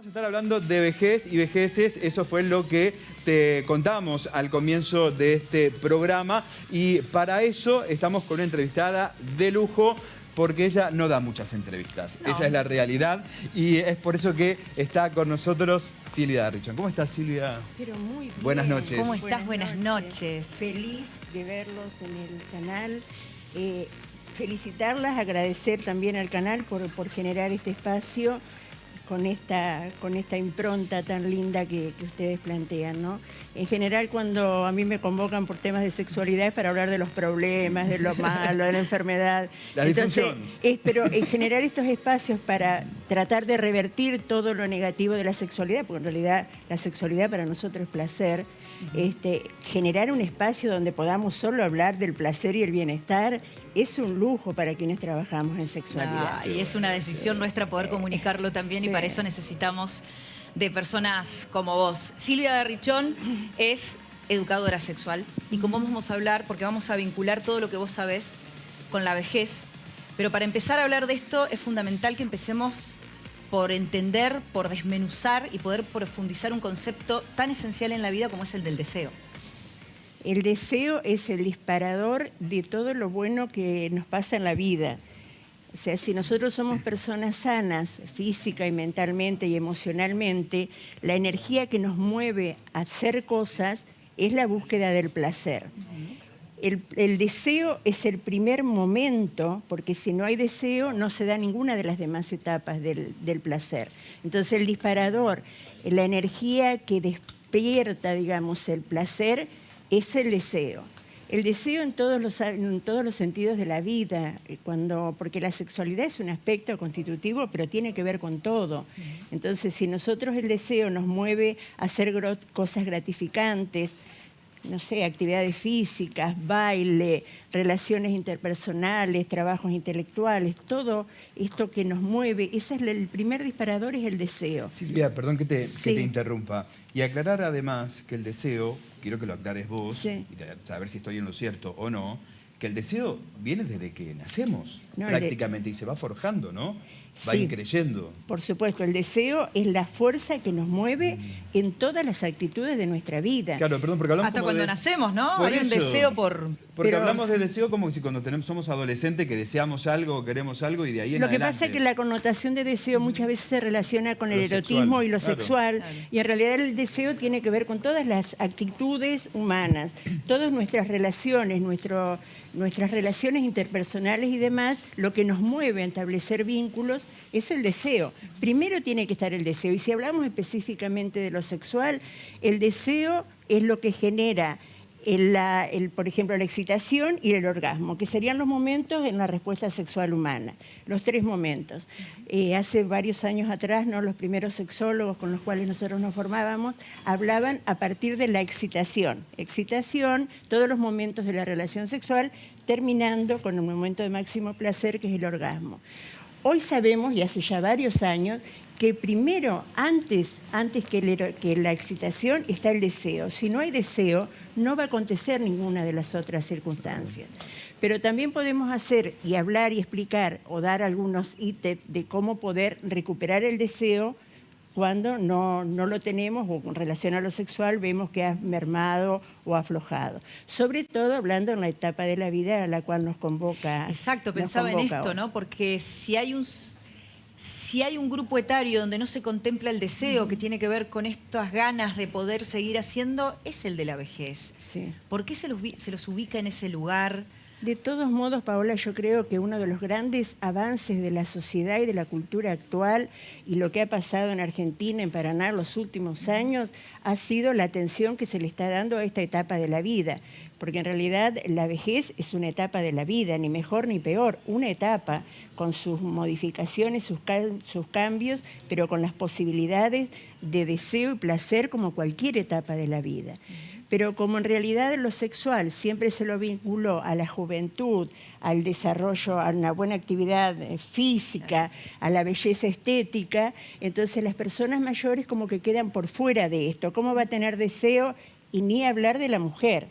Vamos a estar hablando de vejez y vejeces, eso fue lo que te contamos al comienzo de este programa y para eso estamos con una entrevistada de lujo porque ella no da muchas entrevistas, esa es la realidad y es por eso que está con nosotros Silvia Richón. ¿Cómo estás, Silvia? Pero muy bien. Buenas noches. ¿Cómo estás? Buenas noches. Feliz de verlos en el canal. Felicitarlas, agradecer también al canal por generar este espacio con esta impronta tan linda que ustedes plantean, ¿no? En general, cuando a mí me convocan por temas de sexualidad es para hablar de los problemas, de lo malo, de la enfermedad. La disfunción. Pero en generar estos espacios para tratar de revertir todo lo negativo de la sexualidad, porque en realidad la sexualidad para nosotros es placer, generar un espacio donde podamos solo hablar del placer y el bienestar es un lujo para quienes trabajamos en sexualidad. Y es una decisión nuestra poder comunicarlo también, sí. Y para eso necesitamos de personas como vos. Silvia de Richón es educadora sexual y con vos vamos a hablar, porque vamos a vincular todo lo que vos sabés con la vejez. Pero para empezar a hablar de esto es fundamental que empecemos por entender, por desmenuzar y poder profundizar un concepto tan esencial en la vida como es el del deseo. El deseo es el disparador de todo lo bueno que nos pasa en la vida. O sea, si nosotros somos personas sanas, física y mentalmente y emocionalmente, la energía que nos mueve a hacer cosas es la búsqueda del placer. El deseo es el primer momento, porque si no hay deseo no se da ninguna de las demás etapas del placer. Entonces el disparador, la energía que despierta, digamos, el placer, es el deseo. El deseo en todos los sentidos de la vida, porque la sexualidad es un aspecto constitutivo, pero tiene que ver con todo. Entonces, si nosotros el deseo nos mueve a hacer cosas gratificantes, no sé, actividades físicas, baile, relaciones interpersonales, trabajos intelectuales, todo esto que nos mueve, ese es el primer disparador, es el deseo. Silvia, perdón que te interrumpa. Y aclarar además que el deseo, quiero que lo aclares vos, y saber si estoy en lo cierto o no, que el deseo viene desde que nacemos, prácticamente, y se va forjando, ¿no? Va increyendo. Por supuesto, el deseo es la fuerza que nos mueve en todas las actitudes de nuestra vida. Claro, perdón, porque hablamos hasta cuando nacemos, ¿no? Por Hay un deseo por... Porque hablamos de deseo como si cuando somos adolescentes que deseamos algo o queremos algo y de ahí en adelante. Lo que pasa es que la connotación de deseo muchas veces se relaciona con el erotismo y lo sexual. Y en realidad el deseo tiene que ver con todas las actitudes humanas, todas nuestras relaciones, nuestras relaciones interpersonales y demás, lo que nos mueve a establecer vínculos es el deseo. Primero tiene que estar el deseo. Y si hablamos específicamente de lo sexual, el deseo es lo que genera por ejemplo, la excitación y el orgasmo, que serían los momentos en la respuesta sexual humana, los tres momentos. Hace varios años atrás, ¿no?, los primeros sexólogos con los cuales nosotros nos formábamos hablaban a partir de la excitación. Excitación, todos los momentos de la relación sexual, terminando con el momento de máximo placer, que es el orgasmo. Hoy sabemos, y hace ya varios años, que primero, antes que la excitación, está el deseo. Si no hay deseo, no va a acontecer ninguna de las otras circunstancias. Pero también podemos hacer y hablar y explicar o dar algunos ítems de cómo poder recuperar el deseo cuando no lo tenemos o con relación a lo sexual vemos que ha mermado o aflojado. Sobre todo hablando en la etapa de la vida a la cual nos convoca. Exacto, pensaba en esto, ¿no? Porque si hay un grupo etario donde no se contempla el deseo que tiene que ver con estas ganas de poder seguir haciendo, es el de la vejez. Sí. ¿Por qué se los ubica en ese lugar? De todos modos, Paola, yo creo que uno de los grandes avances de la sociedad y de la cultura actual y lo que ha pasado en Argentina, en Paraná, en los últimos años, ha sido la atención que se le está dando a esta etapa de la vida. Porque en realidad la vejez es una etapa de la vida, ni mejor ni peor, una etapa con sus modificaciones, sus cambios, pero con las posibilidades de deseo y placer como cualquier etapa de la vida. Pero como en realidad lo sexual siempre se lo vinculó a la juventud, al desarrollo, a una buena actividad física, a la belleza estética, entonces las personas mayores como que quedan por fuera de esto. ¿Cómo va a tener deseo? Y ni hablar de la mujer.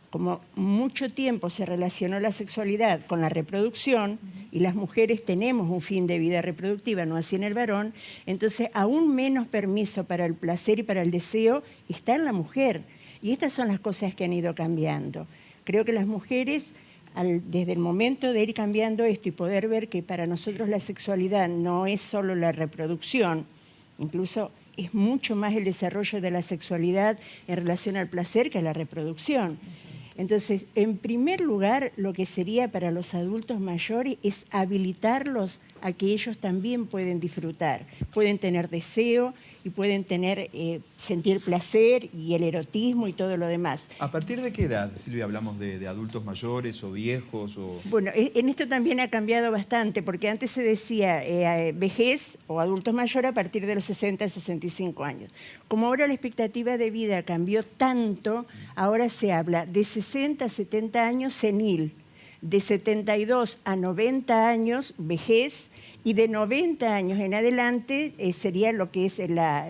como mucho tiempo se relacionó la sexualidad con la reproducción, y las mujeres tenemos un fin de vida reproductiva, no así en el varón, entonces aún menos permiso para el placer y para el deseo está en la mujer. Y estas son las cosas que han ido cambiando. Creo que las mujeres, desde el momento de ir cambiando esto y poder ver que para nosotros la sexualidad no es solo la reproducción, incluso es mucho más el desarrollo de la sexualidad en relación al placer que a la reproducción. Entonces, en primer lugar, lo que sería para los adultos mayores es habilitarlos a que ellos también pueden disfrutar, pueden tener deseo y pueden sentir placer y el erotismo y todo lo demás. ¿A partir de qué edad, Silvia, hablamos de adultos mayores o viejos? Bueno, en esto también ha cambiado bastante, porque antes se decía vejez o adultos mayores a partir de los 60 a 65 años. Como ahora la expectativa de vida cambió tanto, ahora se habla de 60 a 70 años senil, de 72 a 90 años vejez, y de 90 años en adelante sería lo que es la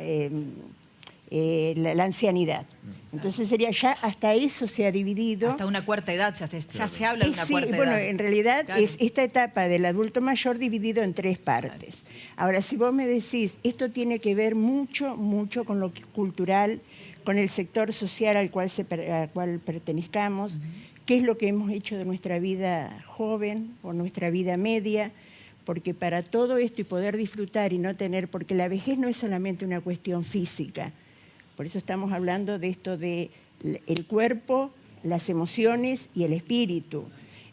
ancianidad. Entonces sería ya hasta eso se ha dividido. Hasta una cuarta edad, ya se habla de una cuarta edad. Bueno, en realidad es esta etapa del adulto mayor dividido en 3 partes. Ahora, si vos me decís, esto tiene que ver mucho con lo cultural, con el sector social al cual pertenezcamos, qué es lo que hemos hecho de nuestra vida joven o nuestra vida media, porque para todo esto y poder disfrutar y no tener, porque la vejez no es solamente una cuestión física, por eso estamos hablando de esto de el cuerpo, las emociones y el espíritu.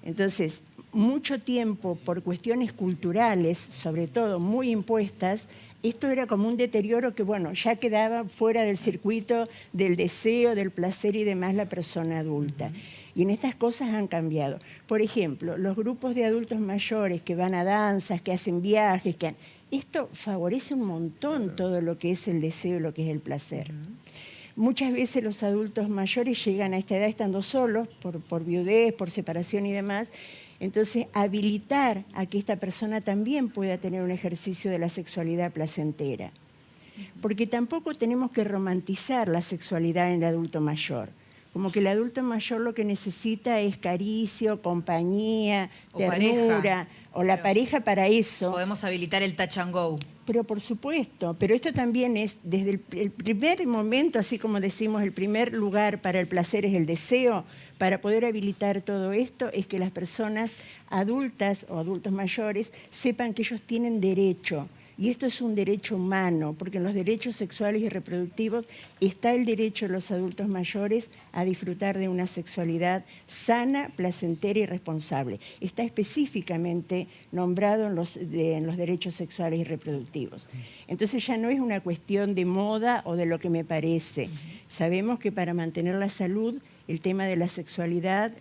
Entonces, mucho tiempo por cuestiones culturales, sobre todo muy impuestas, esto era como un deterioro que, bueno, ya quedaba fuera del circuito del deseo, del placer y demás la persona adulta. Y en estas cosas han cambiado. Por ejemplo, los grupos de adultos mayores que van a danzas, que hacen viajes, esto favorece un montón todo lo que es el deseo y lo que es el placer. Muchas veces los adultos mayores llegan a esta edad estando solos, por viudez, por separación y demás. Entonces, habilitar a que esta persona también pueda tener un ejercicio de la sexualidad placentera. Porque tampoco tenemos que romantizar la sexualidad en el adulto mayor. Como que el adulto mayor lo que necesita es caricia, compañía, ternura, pareja. O la pareja para eso. Podemos habilitar el touch and go. Pero por supuesto, pero esto también es, desde el primer momento, así como decimos, el primer lugar para el placer es el deseo. Para poder habilitar todo esto es que las personas adultas o adultos mayores sepan que ellos tienen derecho. Y esto es un derecho humano, porque en los derechos sexuales y reproductivos está el derecho de los adultos mayores a disfrutar de una sexualidad sana, placentera y responsable. Está específicamente nombrado en los derechos sexuales y reproductivos. Entonces ya no es una cuestión de moda o de lo que me parece. Sabemos que para mantener la salud, el tema de la sexualidad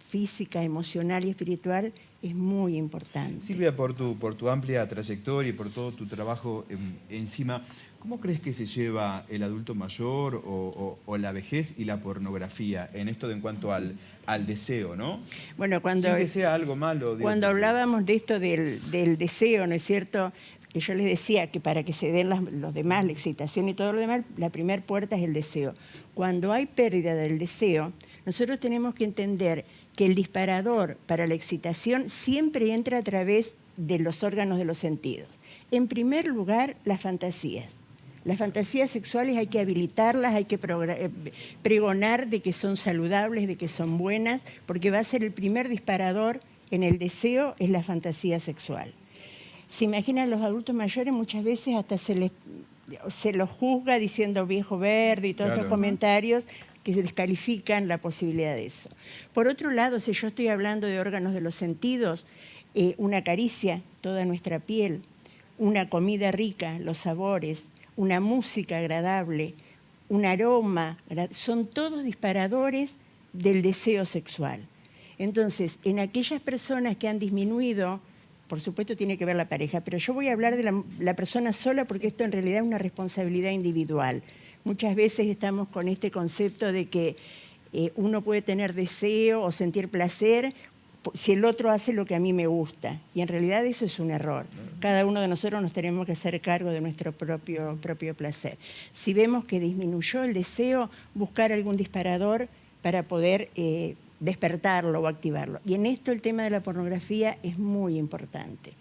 física, emocional y espiritual es muy importante. Silvia, por tu amplia trayectoria y por todo tu trabajo encima, ¿cómo crees que se lleva el adulto mayor o la vejez y la pornografía en esto en cuanto al deseo, ¿no? Bueno, sin que sea algo malo. Cuando hablábamos de esto del deseo, ¿no es cierto?, que yo les decía que para que se den los demás, la excitación y todo lo demás, la primera puerta es el deseo. Cuando hay pérdida del deseo, nosotros tenemos que entender que el disparador para la excitación siempre entra a través de los órganos de los sentidos. En primer lugar, las fantasías. Las fantasías sexuales hay que habilitarlas, hay que pregonar de que son saludables, de que son buenas, porque va a ser el primer disparador en el deseo, es la fantasía sexual. Se imaginan los adultos mayores, muchas veces hasta se los juzga diciendo viejo verde y todos estos comentarios que se descalifican la posibilidad de eso. Por otro lado, si yo estoy hablando de órganos de los sentidos, una caricia, toda nuestra piel, una comida rica, los sabores, una música agradable, un aroma, son todos disparadores del deseo sexual. Entonces, en aquellas personas que han disminuido, por supuesto tiene que ver la pareja, pero yo voy a hablar de la persona sola porque esto en realidad es una responsabilidad individual. Muchas veces estamos con este concepto de que uno puede tener deseo o sentir placer si el otro hace lo que a mí me gusta. Y en realidad eso es un error. Cada uno de nosotros nos tenemos que hacer cargo de nuestro propio placer. Si vemos que disminuyó el deseo, buscar algún disparador para poder despertarlo o activarlo. Y en esto el tema de la pornografía es muy importante.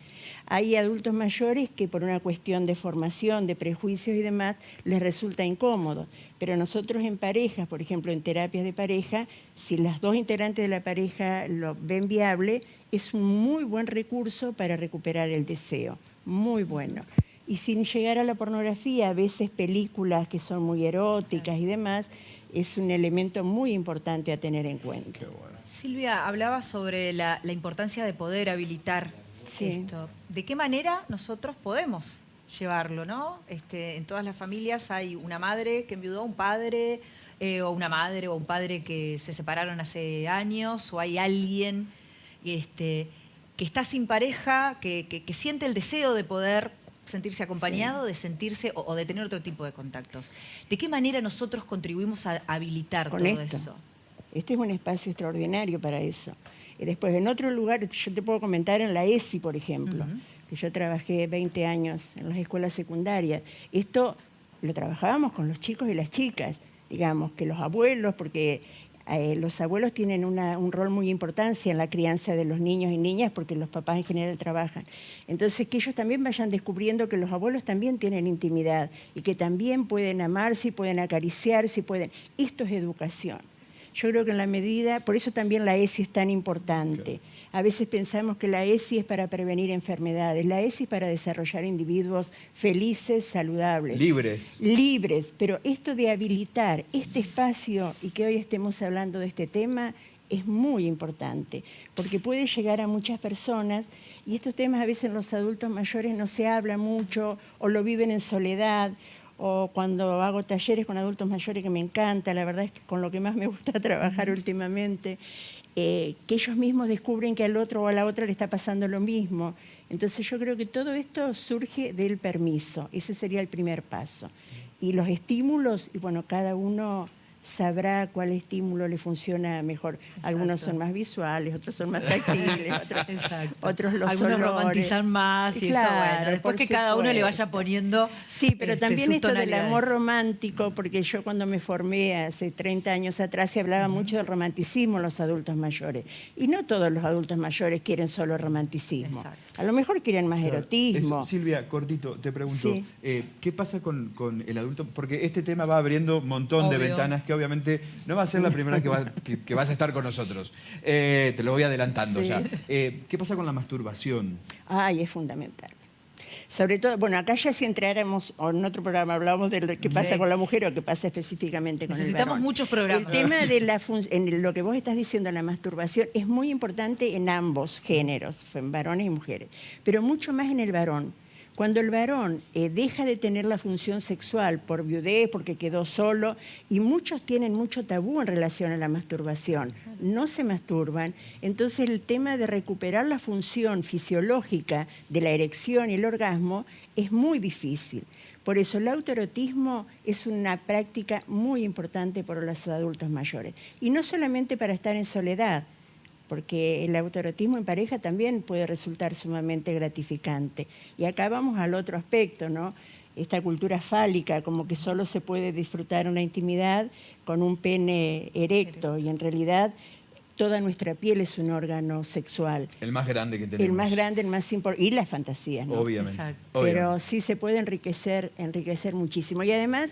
Hay adultos mayores que por una cuestión de formación, de prejuicios y demás, les resulta incómodo. Pero nosotros en parejas, por ejemplo, en terapias de pareja, si las dos integrantes de la pareja lo ven viable, es un muy buen recurso para recuperar el deseo. Muy bueno. Y sin llegar a la pornografía, a veces películas que son muy eróticas y demás, es un elemento muy importante a tener en cuenta. Qué bueno. Silvia, hablaba sobre la importancia de poder habilitar esto. ¿De qué manera nosotros podemos llevarlo, no? En todas las familias hay una madre que enviudó, un padre, o una madre o un padre que se separaron hace años, o hay alguien que está sin pareja, que siente el deseo de poder sentirse acompañado, de sentirse o de tener otro tipo de contactos. ¿De qué manera nosotros contribuimos a habilitar todo eso? Este es un espacio extraordinario para eso. Y después, en otro lugar, yo te puedo comentar en la ESI, por ejemplo, que yo trabajé 20 años en las escuelas secundarias. Esto lo trabajábamos con los chicos y las chicas, digamos, que los abuelos, porque los abuelos tienen un rol muy importante en la crianza de los niños y niñas, porque los papás en general trabajan. Entonces, que ellos también vayan descubriendo que los abuelos también tienen intimidad y que también pueden amarse y pueden acariciarse y pueden... Esto es educación. Yo creo que en la medida, por eso también la ESI es tan importante. A veces pensamos que la ESI es para prevenir enfermedades. La ESI es para desarrollar individuos felices, saludables. Libres. Libres, pero esto de habilitar este espacio y que hoy estemos hablando de este tema es muy importante, porque puede llegar a muchas personas y estos temas a veces en los adultos mayores no se habla mucho o lo viven en soledad. O cuando hago talleres con adultos mayores, que me encanta, la verdad es que con lo que más me gusta trabajar últimamente, que ellos mismos descubren que al otro o a la otra le está pasando lo mismo. Entonces yo creo que todo esto surge del permiso, ese sería el primer paso. Y los estímulos, y bueno, cada uno sabrá cuál estímulo le funciona mejor. Exacto. Algunos son más visuales, otros son más táctiles, otros los algunos olores. Romantizan más y claro, eso, bueno, después que cada uno le vaya poniendo sí, pero también sus esto del tonalidades. amor romántico, porque yo cuando me formé hace 30 años atrás se hablaba mucho del romanticismo en los adultos mayores. Y no todos los adultos mayores quieren solo romanticismo. Exacto. A lo mejor quieren más erotismo. Eso, Silvia, cortito, te pregunto, sí. ¿Qué pasa con el adulto? Porque este tema va abriendo un montón de ventanas que obviamente no va a ser la primera vez que vas a estar con nosotros. Te lo voy adelantando ya. ¿Qué pasa con la masturbación? Ay, es fundamental. Sobre todo, bueno, acá ya si entráramos, o en otro programa hablábamos de qué pasa con la mujer o qué pasa específicamente con el varón. Necesitamos muchos programas. El tema de en lo que vos estás diciendo, la masturbación, es muy importante en ambos géneros, en varones y mujeres, pero mucho más en el varón. Cuando el varón deja de tener la función sexual por viudez, porque quedó solo, y muchos tienen mucho tabú en relación a la masturbación, no se masturban, entonces el tema de recuperar la función fisiológica de la erección y el orgasmo es muy difícil. Por eso el autoerotismo es una práctica muy importante para los adultos mayores. Y no solamente para estar en soledad, porque el autoerotismo en pareja también puede resultar sumamente gratificante. Y acá vamos al otro aspecto, ¿no? Esta cultura fálica, como que solo se puede disfrutar una intimidad con un pene erecto, y en realidad toda nuestra piel es un órgano sexual. El más grande que tenemos. El más grande, el más importante, y las fantasías, ¿no? Obviamente. Exacto. Pero sí se puede enriquecer muchísimo. Y además,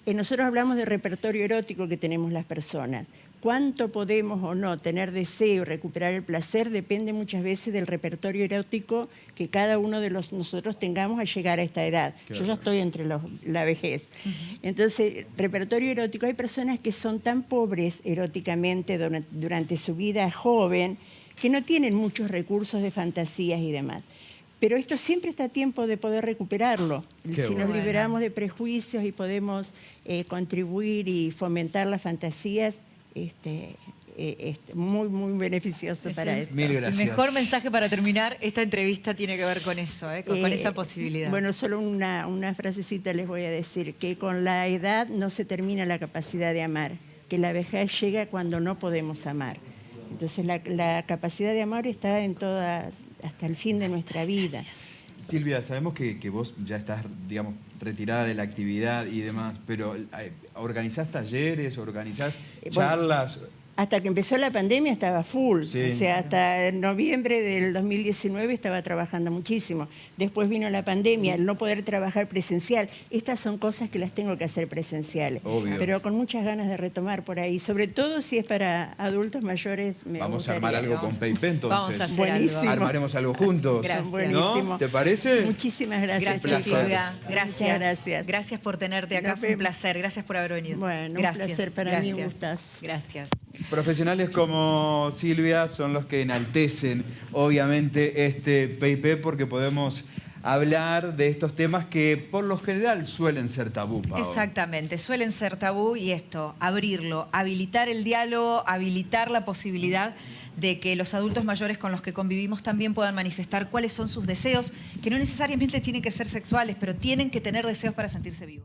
nosotros hablamos de repertorio erótico que tenemos las personas. Cuánto podemos o no tener deseo y recuperar el placer depende muchas veces del repertorio erótico que cada uno de nosotros tengamos al llegar a esta edad. Yo ya estoy entre la vejez. Entonces, repertorio erótico, hay personas que son tan pobres eróticamente durante su vida joven que no tienen muchos recursos de fantasías y demás. Pero esto siempre está a tiempo de poder recuperarlo. Si nos liberamos de prejuicios y podemos contribuir y fomentar las fantasías, muy, muy beneficioso para esto. Mil gracias. El mejor mensaje para terminar esta entrevista tiene que ver con eso, con esa posibilidad. Bueno, solo una frasecita les voy a decir, que con la edad no se termina la capacidad de amar, que la vejez llega cuando no podemos amar. Entonces la capacidad de amar está hasta el fin de nuestra vida. Silvia, sabemos que vos ya estás, digamos, retirada de la actividad y demás, pero ¿organizás talleres, organizás charlas? Hasta que empezó la pandemia estaba full, Sí. o sea, hasta noviembre del 2019 estaba trabajando muchísimo. Después vino la pandemia, el no poder trabajar presencial. Estas son cosas que las tengo que hacer presenciales, Obvio. pero con muchas ganas de retomar por ahí, sobre todo si es para adultos mayores. Vamos a armar algo con Peipé, entonces. Vamos a hacer Buenísimo. algo. Armaremos algo juntos. Gracias. Buenísimo. ¿No? ¿Te parece? Muchísimas gracias. Gracias, chicos. Silvia. Muchas Gracias. gracias. Gracias por tenerte acá. Nos Fue un vemos. placer. Gracias por haber venido. Bueno, gracias. un placer para mí, un Gracias. gustazo. Gracias. Profesionales como Silvia son los que enaltecen, obviamente, este PIP, porque podemos hablar de estos temas que por lo general suelen ser tabú, Pau. Exactamente, suelen ser tabú y esto, abrirlo, habilitar el diálogo, habilitar la posibilidad de que los adultos mayores con los que convivimos también puedan manifestar cuáles son sus deseos, que no necesariamente tienen que ser sexuales, pero tienen que tener deseos para sentirse vivos.